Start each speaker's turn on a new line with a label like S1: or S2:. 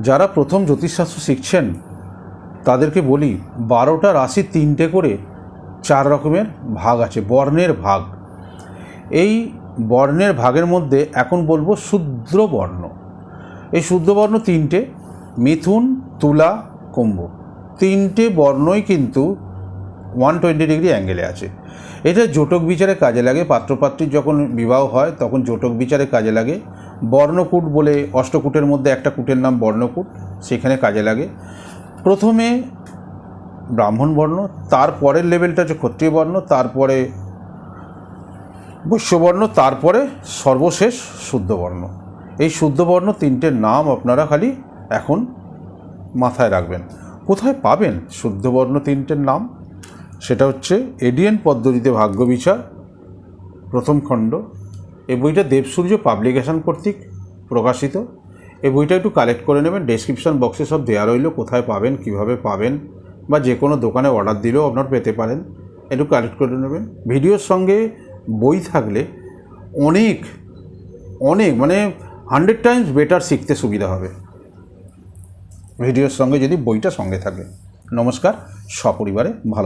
S1: যারা প্রথম জ্যোতিষশাস্ত্র শিখছেন তাদেরকে বলি 12টা রাশি 3টে করে 4 রকমের ভাগ আছে, বর্ণের ভাগ। এই বর্ণের ভাগের মধ্যে এখন বলবো শূদ্র বর্ণ। এই শূদ্র বর্ণ 3টে, মিথুন, তুলা, কুম্ভ। 3টে বর্ণই কিন্তু 120 ডিগ্রি অ্যাঙ্গেলে আছে। এটা জোটক বিচারে কাজে লাগে। পাত্রপাত্রীর যখন বিবাহ হয় তখন জোটক বিচারে কাজে লাগে। বর্ণকূট বলে অষ্টকূটের মধ্যে একটা কূটের নাম বর্ণকূট, সেখানে কাজে লাগে। প্রথমে ব্রাহ্মণ বর্ণ, তারপরের লেভেলটা হচ্ছে ক্ষত্রিয় বর্ণ, তারপরে বৈশ্যবর্ণ, তারপরে সর্বশেষ শুদ্ধ বর্ণ। এই শুদ্ধ বর্ণ 3টের নাম আপনারা খালি এখন মাথায় রাখবেন। কোথায় পাবেন শুদ্ধ বর্ণ 3টের নাম? সেটা হচ্ছে এডিএন পদ্ধতিতে ভাগ্য বিচার, প্রথম খণ্ড। এই বইটা দেবসূর্য পাবলিকেশন কর্তৃক প্রকাশিত। এই বইটা একটু কালেক্ট করে নেবেন, ডেসক্রিপশন বক্সে সব দেওয়া রইল, কোথায় পাবেন, কিভাবে পাবেন, বা যে কোনো দোকানে অর্ডার দিলেও আপনার পেতে পারেন। একটু কালেক্ট করে নেবেন। ভিডিওর সঙ্গে বই থাকলে অনেক অনেক মানে 100 টাইমস বেটার শিখতে সুবিধা হবে ভিডিওর সঙ্গে যদি বইটা সঙ্গে থাকে। নমস্কার, সপরিবারে ভালো।